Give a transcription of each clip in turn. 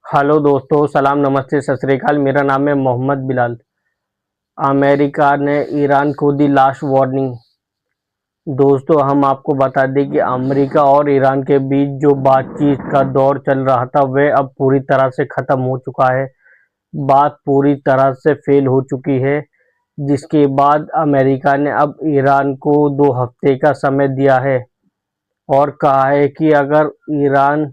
Hello दोस्तों, सलाम, नमस्ते, सत श्री अकाल। मेरा नाम है मोहम्मद बिलाल। अमेरिका ने ईरान को दी लास्ट वार्निंग। दोस्तों, हम आपको बता दें कि अमेरिका और ईरान के बीच जो बातचीत का दौर चल रहा था वह अब पूरी तरह से ख़त्म हो चुका है। बात पूरी तरह से फेल हो चुकी है, जिसके बाद अमेरिका ने अब ईरान को 2 हफ्ते का समय दिया है और कहा है कि अगर ईरान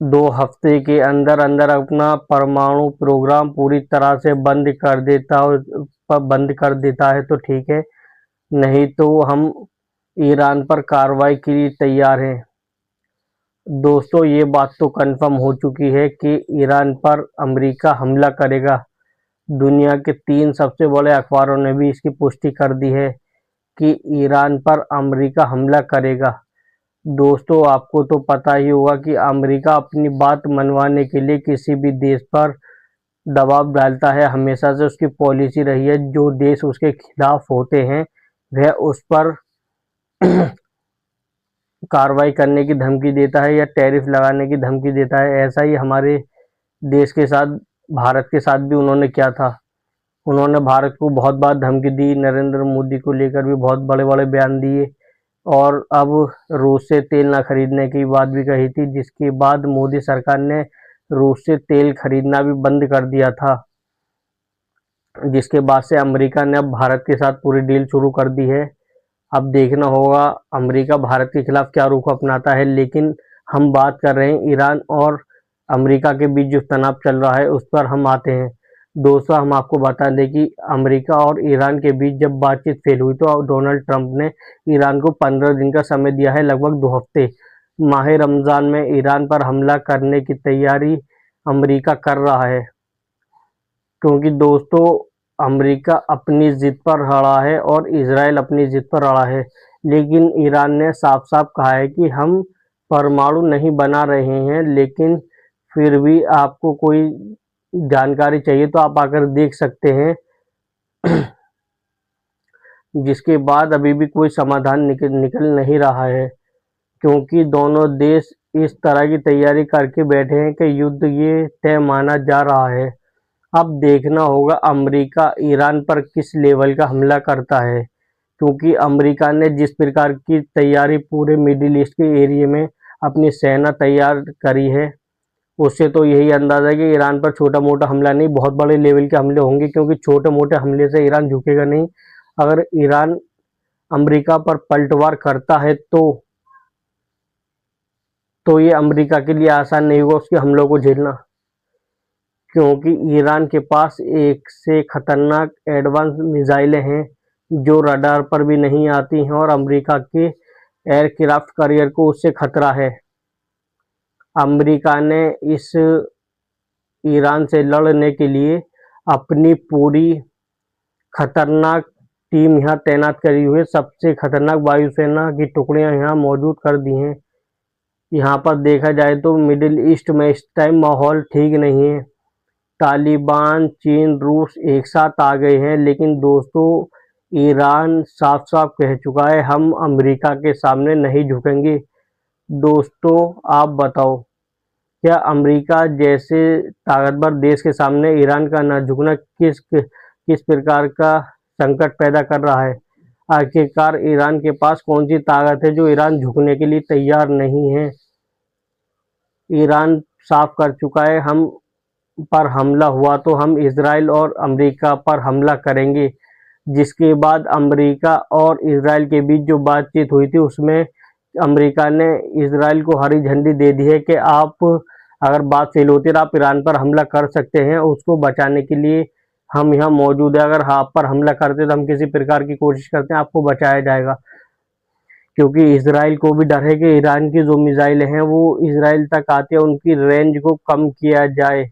2 हफ्ते के अंदर-अंदर अपना परमाणु प्रोग्राम पूरी तरह से बंद कर देता है तो ठीक है, नहीं तो हम ईरान पर कार्रवाई के लिए तैयार हैं। दोस्तों, ये बात तो कन्फर्म हो चुकी है कि ईरान पर अमेरिका हमला करेगा। दुनिया के 3 सबसे बड़े अखबारों ने भी इसकी पुष्टि कर दी है कि ईरान पर अमेरिका हमला करेगा। दोस्तों, आपको तो पता ही होगा कि अमेरिका अपनी बात मनवाने के लिए किसी भी देश पर दबाव डालता है। हमेशा से उसकी पॉलिसी रही है, जो देश उसके खिलाफ होते हैं वह उस पर कार्रवाई करने की धमकी देता है या टैरिफ लगाने की धमकी देता है। ऐसा ही हमारे देश के साथ, भारत के साथ भी उन्होंने किया था। उन्होंने भारत को बहुत बार धमकी दी, नरेंद्र मोदी को लेकर भी बहुत बड़े-बड़े बयान दिए और अब रूस से तेल ना खरीदने की बात भी कही थी, जिसके बाद मोदी सरकार ने रूस से तेल खरीदना भी बंद कर दिया था। जिसके बाद से अमेरिका ने अब भारत के साथ पूरी डील शुरू कर दी है। अब देखना होगा अमेरिका भारत के खिलाफ क्या रुख अपनाता है, लेकिन हम बात कर रहे हैं ईरान और अमेरिका के बीच जो तनाव चल रहा है उस पर हम आते हैं। दोस्तों, हम आपको बता दें कि अमेरिका और ईरान के बीच जब बातचीत फेल हुई तो डोनाल्ड ट्रंप ने ईरान को 15 दिन का समय दिया है, लगभग 2 हफ्ते। माह रमज़ान में ईरान पर हमला करने की तैयारी अमेरिका कर रहा है, क्योंकि दोस्तों अमेरिका अपनी ज़िद पर अड़ा है और इज़राइल अपनी ज़िद पर अड़ा है। लेकिन ईरान ने साफ-साफ कहा है कि हम परमाणु नहीं बना रहे हैं, लेकिन फिर भी आपको कोई जानकारी चाहिए तो आप आकर देख सकते हैं। जिसके बाद अभी भी कोई समाधान निकल नहीं रहा है, क्योंकि दोनों देश इस तरह की तैयारी करके बैठे हैं कि युद्ध ये तय माना जा रहा है। अब देखना होगा अमेरिका ईरान पर किस लेवल का हमला करता है, क्योंकि अमेरिका ने जिस प्रकार की तैयारी पूरे मिडिल ईस्ट के एरिया में अपनी सेना तैयार करी है, उससे तो यही अंदाज़ा है कि ईरान पर छोटा-मोटा हमला नहीं, बहुत बड़े लेवल के हमले होंगे, क्योंकि छोटे-मोटे हमले से ईरान झुकेगा नहीं। अगर ईरान अमेरिका पर पलटवार करता है तो ये अमेरिका के लिए आसान नहीं होगा उसके हमलों को झेलना, क्योंकि ईरान के पास एक से खतरनाक एडवांस मिसाइलें हैं जो रडार पर भी नहीं आती हैं और अमेरिका के एयरक्राफ्ट कैरियर को उससे खतरा है। अमेरिका ने इस ईरान से लड़ने के लिए अपनी पूरी खतरनाक टीम यहाँ तैनात करी हुई है। सबसे खतरनाक वायुसेना की टुकड़ियाँ यहाँ मौजूद कर दी हैं। यहाँ पर देखा जाए तो मिडिल ईस्ट में इस टाइम माहौल ठीक नहीं है। तालिबान, चीन, रूस एक साथ आ गए हैं, लेकिन दोस्तों ईरान साफ-साफ कह चुका है हम अमेरिका के सामने नहीं झुकेंगे। दोस्तों, आप बताओ, क्या अमेरिका जैसे ताकतवर देश के सामने ईरान का ना झुकना किस प्रकार का संकट पैदा कर रहा है? आखिरकार ईरान के पास कौन-सी ताकत है जो ईरान झुकने के लिए तैयार नहीं है? ईरान साफ कर चुका है हम पर हमला हुआ तो हम इज़राइल और अमेरिका पर हमला करेंगे। जिसके बाद अमेरिका और इज़राइल के बीच जो बातचीत हुई थी उसमें अमेरिका ने इज़राइल को हरी झंडी दे दी है कि आप अगर बात फेल होती है तो आप ईरान पर हमला कर सकते हैं, उसको बचाने के लिए हम यहाँ मौजूद हैं। अगर आप पर हमला करते तो हम किसी प्रकार की कोशिश करते हैं, आपको बचाया जाएगा। क्योंकि इज़राइल को भी डर है कि ईरान की जो मिसाइलें हैं वो इज़राइल तक आती है, उनकी रेंज को कम किया जाए।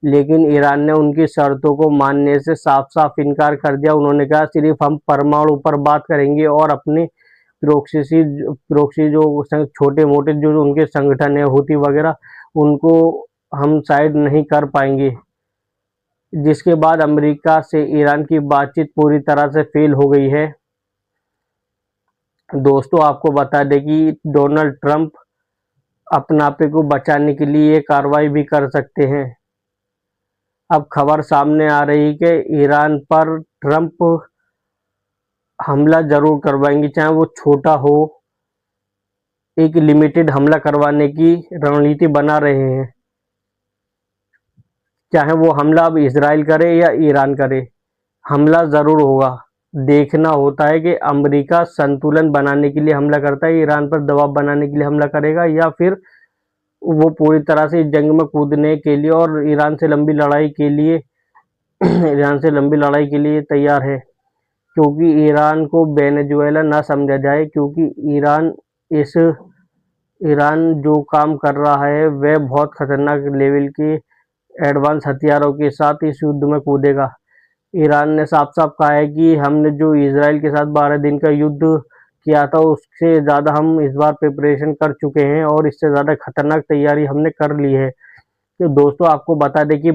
लेकिन ईरान ने उनकी शर्तों को मानने से साफ-साफ इनकार कर दिया। उन्होंने कहा सिर्फ हम परमाणु पर बात करेंगे और अपने प्रॉक्सी जो छोटे-मोटे जो उनके संगठन है, हूथी वगैरह, उनको हम साइड नहीं कर पाएँगे। जिसके बाद अमेरिका से ईरान की बातचीत पूरी तरह से फेल हो गई है। दोस्तों, आपको बता दें कि डोनाल्ड ट्रंप अपने आप को बचाने के लिए ये कार्रवाई भी कर सकते हैं। अब खबर सामने आ रही कि ईरान पर ट्रंप हमला जरूर करवाएंगे, चाहे वो छोटा हो, एक लिमिटेड हमला करवाने की रणनीति बना रहे हैं। चाहे वो हमला अब इजराइल करे या ईरान करे, हमला जरूर होगा। देखना होता है कि अमेरिका संतुलन बनाने के लिए हमला करता है, ईरान पर दबाव बनाने के लिए हमला करेगा, या फिर वो पूरी तरह से जंग में कूदने के लिए और ईरान से लंबी लड़ाई के लिए ईरान से लंबी लड़ाई के लिए तैयार है। क्योंकि ईरान को वेनेजुएला ना समझा जाए, क्योंकि ईरान जो काम कर रहा है वह बहुत खतरनाक लेवल के एडवांस हथियारों के साथ इस युद्ध में कूदेगा। ईरान ने साफ साफ कहा है कि हमने जो इजराइल के साथ 12 दिन का युद्ध किया था उससे ज़्यादा हम इस बार प्रिपरेशन कर चुके हैं और इससे ज़्यादा खतरनाक तैयारी हमने कर ली है। तो दोस्तों आपको बता दें कि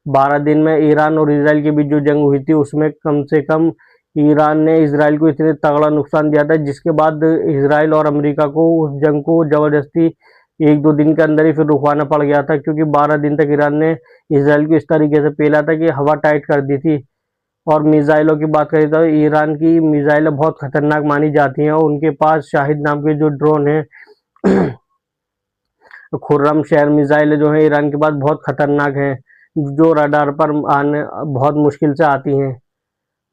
12 दिन में ईरान और इजराइल के बीच जो जंग हुई थी उसमें कम से कम ईरान ने इजराइल को इतने तगड़ा नुकसान दिया था, जिसके बाद इजराइल और अमेरिका को उस जंग को ज़बरदस्ती 1-2 दिन के अंदर ही फिर रुकवाना पड़ गया था, क्योंकि 12 दिन तक ईरान ने इजराइल को इस तरीके से पेला था कि हवा टाइट कर दी थी। और मिसाइलों की बात करें तो ईरान की मिसाइलें बहुत खतरनाक मानी जाती हैं और उनके पास शाहिद नाम के जो ड्रोन हैं खुर्रम शहर मिसाइलें जो हैं ईरान के पास बहुत खतरनाक हैं, जो रडार पर आने बहुत मुश्किल से आती हैं।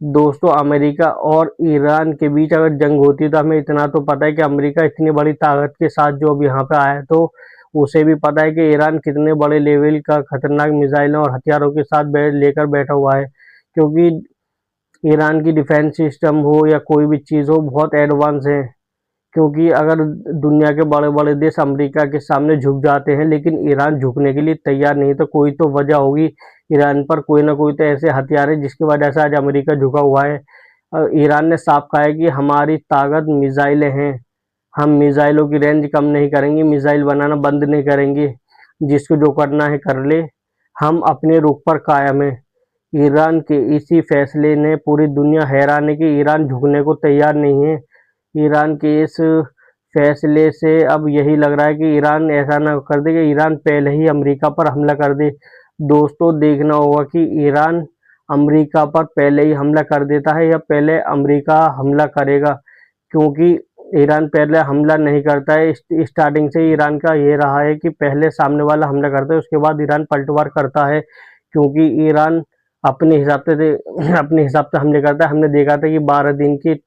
दोस्तों अमेरिका और ईरान के बीच अगर जंग होती तो हमें इतना तो पता है कि अमेरिका इतनी बड़ी ताकत के साथ जो अब यहाँ पे आया है, तो उसे भी पता है कि ईरान कितने बड़े लेवल का खतरनाक मिसाइलों और हथियारों के साथ लेकर बैठा हुआ है। क्योंकि ईरान की डिफेंस सिस्टम हो या कोई भी चीज़ हो बहुत एडवांस है। क्योंकि अगर दुनिया के बड़े बड़े देश अमेरिका के सामने झुक जाते हैं, लेकिन ईरान झुकने के लिए तैयार नहीं, तो कोई तो वजह होगी ईरान पर, कोई ना कोई तो ऐसे हथियार है जिसकी वजह से आज अमेरिका झुका हुआ है। ईरान ने साफ कहा है कि हमारी ताकत मिसाइलें हैं, हम मिसाइलों की रेंज कम नहीं करेंगे, मिसाइल बनाना बंद नहीं करेंगे, जिसको जो करना है कर ले, हम अपने रुख पर कायम है। ईरान के इसी फैसले ने पूरी दुनिया हैरान है कि ईरान झुकने को तैयार नहीं है। ईरान के इस फैसले से अब यही लग रहा है कि ईरान ऐसा ना कर दे कि ईरान पहले ही अमेरिका पर हमला कर दे। दोस्तों देखना होगा कि ईरान अमेरिका पर पहले ही हमला कर देता है या पहले अमेरिका हमला करेगा, क्योंकि ईरान पहले हमला नहीं करता है। स्टार्टिंग से ही ईरान का ये रहा है कि पहले सामने वाला हमला करता है, उसके बाद ईरान पलटवार करता है। क्योंकि ईरान अपने हिसाब से अपने हिसाब से हमले करता है। हमने देखा था कि 12 दिन की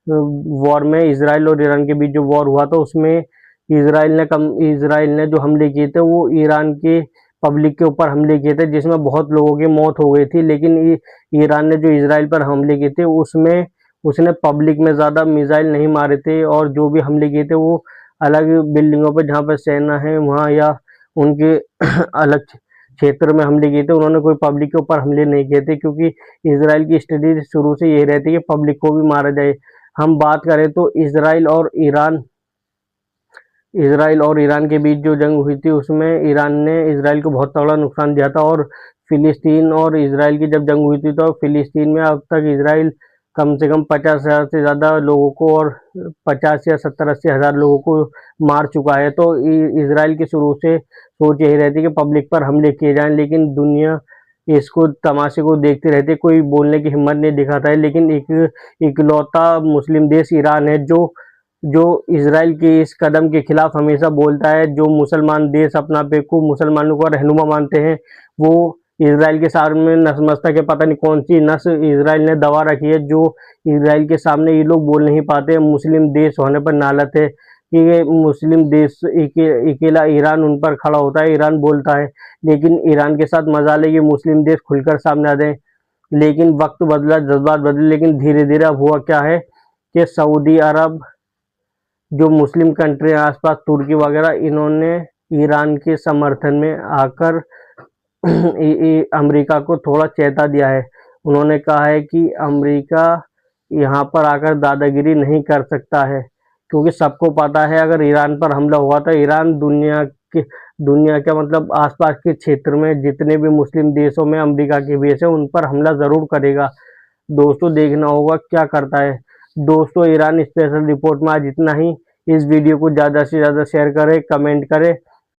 वॉर में इसराइल और ईरान के बीच जो वॉर हुआ था उसमें इसराइल ने जो हमले किए थे वो ईरान के पब्लिक के ऊपर हमले किए थे, जिसमें बहुत लोगों की मौत हो गई थी। लेकिन ईरान ने जो इसराइल पर हमले किए थे उसमें उसने पब्लिक में ज़्यादा मिसाइल नहीं मारे थे, और जो भी हमले किए थे वो अलग बिल्डिंगों पर जहाँ पर सेना है वहाँ या उनके अलग क्षेत्र में हमले किए थे। उन्होंने कोई पब्लिक के ऊपर हमले नहीं किए थे, क्योंकि इसराइल की स्ट्रेटेजी शुरू से यही रहती है कि पब्लिक को भी मारा जाए। हम बात करें तो इसराइल और ईरान के बीच जो जंग हुई थी उसमें ईरान ने इसराइल को बहुत तगड़ा नुकसान दिया था। और फिलिस्तीन और इसराइल की जब जंग हुई थी तो फिलिस्तीन में अब तक इसराइल कम से कम 50,000 से ज़्यादा लोगों को और 50 या 70-80 हज़ार लोगों को मार चुका है। तो इसराइल की शुरू से सोच यही रहती है कि पब्लिक पर हमले किए जाएं, लेकिन दुनिया इसको तमाशे को देखती रहती है, कोई बोलने की हिम्मत नहीं दिखाता है। लेकिन एक इकलौता मुस्लिम देश ईरान है जो जो इसराइल के इस कदम के खिलाफ हमेशा बोलता है। जो मुसलमान देश अपना बेवकूफ़ मुसलमानों को रहनुमा मानते हैं, वो इसराइल के सामने नतमस्तक है। पता नहीं कौन सी नस इसराइल ने दबा रखी है जो इसराइल के सामने ये लोग बोल नहीं पाते। मुस्लिम देश होने पर नालत है कि ये मुस्लिम देश अकेला ईरान उन पर खड़ा होता है, ईरान बोलता है। लेकिन ईरान के साथ मजाल है कि मुस्लिम देश खुलकर सामने आ जाए। लेकिन वक्त बदला, जज्बात बदले, लेकिन धीरे धीरे अब हुआ क्या है कि सऊदी अरब, जो मुस्लिम कंट्री है आसपास, तुर्की वगैरह, इन्होंने ईरान के समर्थन में आकर अमेरिका को थोड़ा चेता दिया है। उन्होंने कहा है कि अमेरिका यहाँ पर आकर दादागिरी नहीं कर सकता है, क्योंकि सबको पता है अगर ईरान पर हमला हुआ तो ईरान दुनिया के मतलब आसपास के क्षेत्र में जितने भी मुस्लिम देशों में अमेरिका के बेस है उन पर हमला ज़रूर करेगा। दोस्तों देखना होगा क्या करता है। दोस्तों ईरान स्पेशल रिपोर्ट में आज इतना ही। इस वीडियो को ज़्यादा से ज़्यादा शेयर करें, कमेंट करें